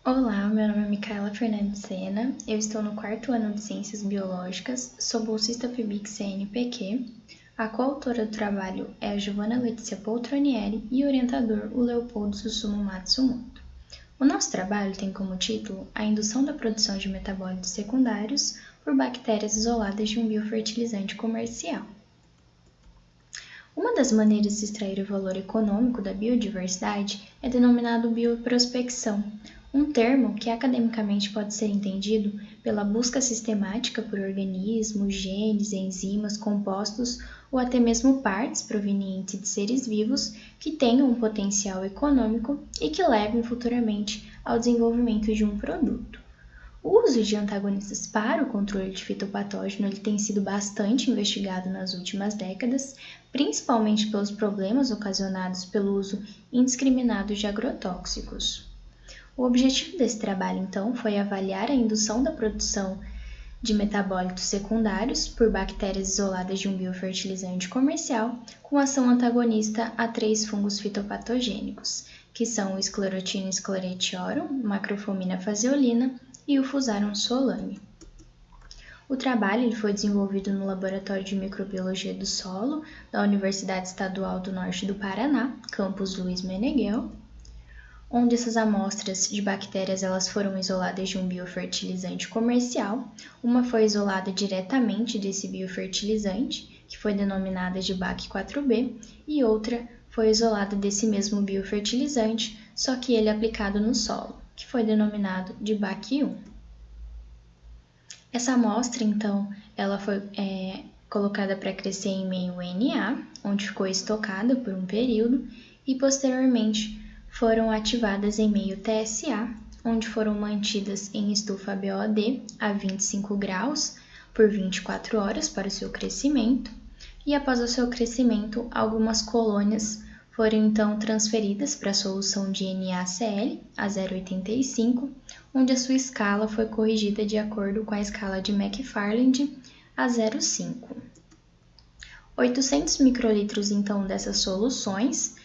Olá, meu nome é Micaela Fernandes Sena, eu estou no 4º ano de Ciências Biológicas, sou bolsista PIBIC CNPq, a coautora do trabalho é a Giovana Letícia Poltronieri e o orientador o Leopoldo Susumu Matsumoto. O nosso trabalho tem como título a indução da produção de metabólitos secundários por bactérias isoladas de um biofertilizante comercial. Uma das maneiras de extrair o valor econômico da biodiversidade é denominado bioprospecção, um termo que academicamente pode ser entendido pela busca sistemática por organismos, genes, enzimas, compostos ou até mesmo partes provenientes de seres vivos que tenham um potencial econômico e que levem futuramente ao desenvolvimento de um produto. O uso de antagonistas para o controle de fitopatógeno tem sido bastante investigado nas últimas décadas, principalmente pelos problemas ocasionados pelo uso indiscriminado de agrotóxicos. O objetivo desse trabalho, então, foi avaliar a indução da produção de metabólitos secundários por bactérias isoladas de um biofertilizante comercial com ação antagonista a 3 fungos fitopatogênicos, que são o Sclerotinia sclerotiorum, Macrofomina phaseolina e o Fusarium solane. O trabalho foi desenvolvido no Laboratório de Microbiologia do Solo da Universidade Estadual do Norte do Paraná, campus Luiz Meneghel, onde essas amostras de bactérias elas foram isoladas de um biofertilizante comercial. Uma foi isolada diretamente desse biofertilizante, que foi denominada de BAC4B, e outra foi isolada desse mesmo biofertilizante, só que ele aplicado no solo, que foi denominado de BAC1. Essa amostra, então, ela foi colocada para crescer em meio Na, onde ficou estocada por um período, e posteriormente foram ativadas em meio TSA, onde foram mantidas em estufa BOD a 25 graus por 24 horas para o seu crescimento, e após o seu crescimento, algumas colônias foram então transferidas para a solução de NaCl a 0,85, onde a sua escala foi corrigida de acordo com a escala de McFarland a 0,5. 800 microlitros então dessas soluções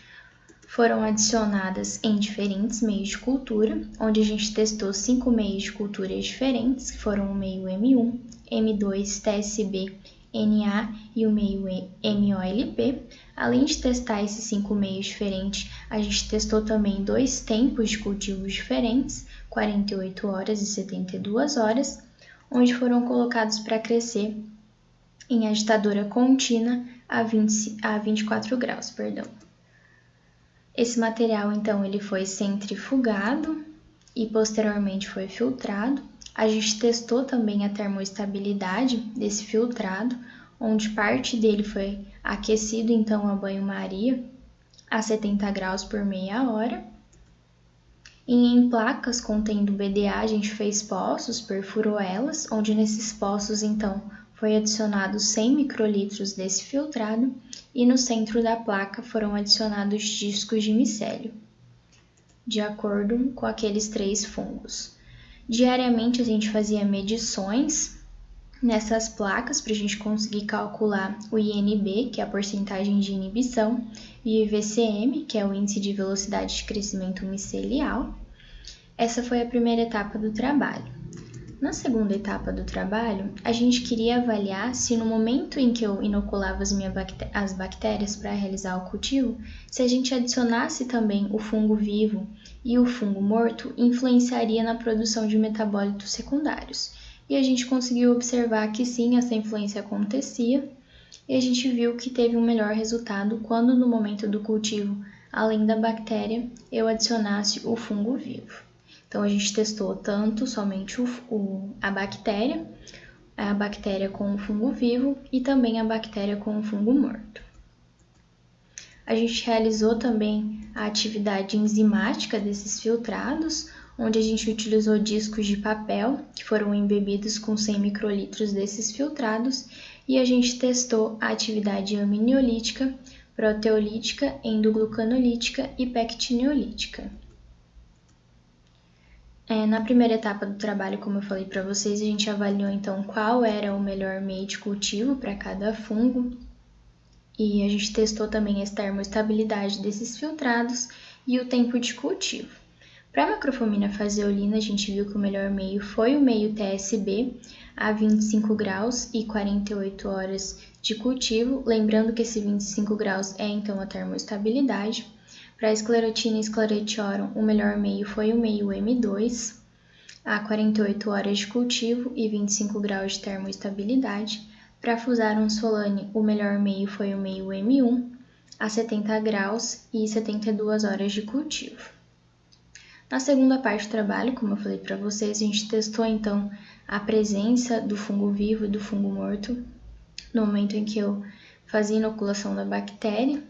foram adicionadas em diferentes meios de cultura, onde a gente testou 5 meios de cultura diferentes, que foram o meio M1, M2, TSB, Na e o meio MOLP. Além de testar esses 5 meios diferentes, a gente testou também 2 tempos de cultivos diferentes, 48 horas e 72 horas, onde foram colocados para crescer em agitadora contínua a 24 graus. Esse material, então, ele foi centrifugado e posteriormente foi filtrado. A gente testou também a termoestabilidade desse filtrado, onde parte dele foi aquecido, então, a banho-maria a 70 graus por meia hora. E em placas contendo BDA, a gente fez poços, perfurou elas, onde nesses poços, então, foi adicionado 100 microlitros desse filtrado e no centro da placa foram adicionados discos de micélio, de acordo com aqueles 3 fungos. Diariamente a gente fazia medições nessas placas para a gente conseguir calcular o INB, que é a porcentagem de inibição, e o IVCM, que é o índice de velocidade de crescimento micelial. Essa foi a primeira etapa do trabalho. Na segunda etapa do trabalho, a gente queria avaliar se no momento em que eu inoculava as bactérias para realizar o cultivo, se a gente adicionasse também o fungo vivo e o fungo morto, influenciaria na produção de metabólitos secundários. E a gente conseguiu observar que sim, essa influência acontecia, e a gente viu que teve um melhor resultado quando no momento do cultivo, além da bactéria, eu adicionasse o fungo vivo. Então, a gente testou tanto somente a bactéria com o fungo vivo e também a bactéria com o fungo morto. A gente realizou também a atividade enzimática desses filtrados, onde a gente utilizou discos de papel que foram embebidos com 100 microlitros desses filtrados e a gente testou a atividade aminiolítica, proteolítica, endoglucanolítica e pectineolítica. Na primeira etapa do trabalho, como eu falei para vocês, a gente avaliou então qual era o melhor meio de cultivo para cada fungo e a gente testou também a termoestabilidade desses filtrados e o tempo de cultivo. Para a macrofomina faseolina, a gente viu que o melhor meio foi o meio TSB, a 25 graus e 48 horas de cultivo, lembrando que esse 25 graus é então a termoestabilidade. Para a esclerotina e esclerotiorum, o melhor meio foi o meio M2, a 48 horas de cultivo e 25 graus de termoestabilidade. Para a Fusarium solane, o melhor meio foi o meio M1, a 70 graus e 72 horas de cultivo. Na segunda parte do trabalho, como eu falei para vocês, a gente testou então a presença do fungo vivo e do fungo morto no momento em que eu fazia inoculação da bactéria.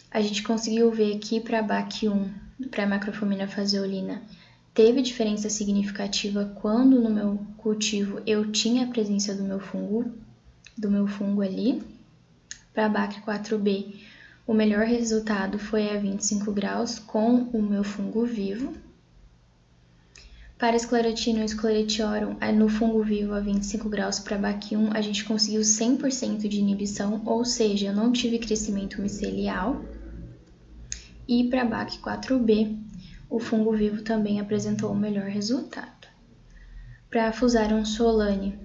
A gente conseguiu ver aqui para a BAC1, para a macrofomina faseolina, teve diferença significativa quando no meu cultivo eu tinha a presença do meu fungo ali. Para a BAC4B, o melhor resultado foi a 25 graus com o meu fungo vivo. Para a esclerotina e esclerotiorum, no fungo vivo a 25 graus para a BAC1, a gente conseguiu 100% de inibição, ou seja, eu não tive crescimento micelial. E para a BAC4B, o fungo vivo também apresentou o melhor resultado. Para a Fusarium solane,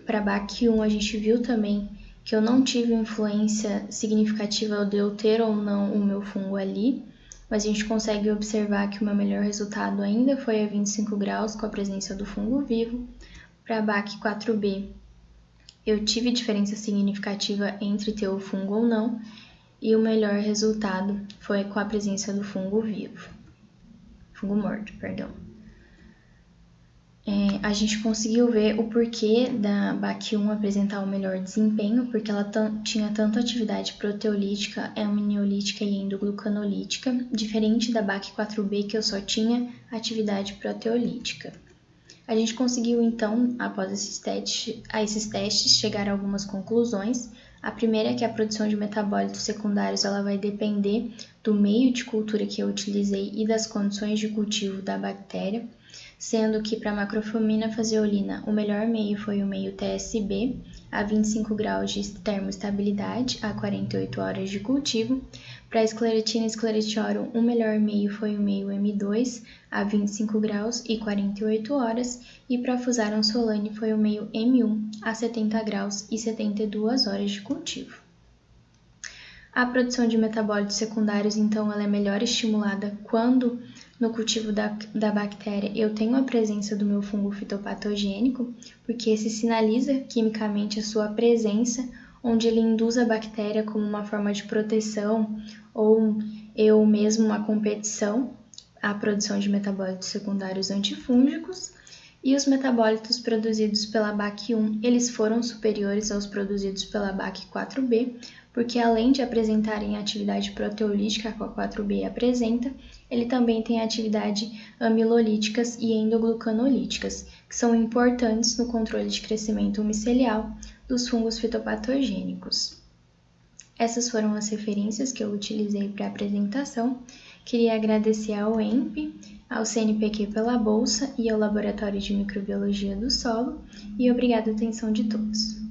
para a BAC1, a gente viu também que eu não tive influência significativa de eu ter ou não o meu fungo ali, mas a gente consegue observar que o meu melhor resultado ainda foi a 25 graus com a presença do fungo vivo. Para a BAC4B, eu tive diferença significativa entre ter o fungo ou não, e o melhor resultado foi com a presença do fungo morto, perdão. A gente conseguiu ver o porquê da BAC1 apresentar o melhor desempenho, porque ela tinha tanto atividade proteolítica, amniolítica e endoglucanolítica, diferente da BAC4B, que eu só tinha atividade proteolítica. A gente conseguiu, então, após esses testes, chegar a algumas conclusões. A primeira é que a produção de metabólitos secundários ela vai depender do meio de cultura que eu utilizei e das condições de cultivo da bactéria, sendo que para a macrofomina faseolina o melhor meio foi o meio TSB, a 25 graus de termoestabilidade, a 48 horas de cultivo. Para a esclerotina e esclerotiorum, o melhor meio foi o meio M2, a 25 graus e 48 horas, e para a Fusarium solane foi o meio M1, a 70 graus e 72 horas de cultivo. A produção de metabólitos secundários, então, ela é melhor estimulada quando no cultivo da bactéria eu tenho a presença do meu fungo fitopatogênico, porque esse sinaliza quimicamente a sua presença, onde ele induz a bactéria como uma forma de proteção ou eu mesmo uma competição à produção de metabólitos secundários antifúngicos. E os metabólitos produzidos pela BAC1, eles foram superiores aos produzidos pela BAC4B, porque além de apresentarem a atividade proteolítica que a 4B apresenta, ele também tem atividade amilolíticas e endoglucanolíticas, que são importantes no controle de crescimento micelial dos fungos fitopatogênicos. Essas foram as referências que eu utilizei para a apresentação. Queria agradecer ao ENPE, ao CNPq pela bolsa e ao Laboratório de Microbiologia do Solo, e obrigada a atenção de todos.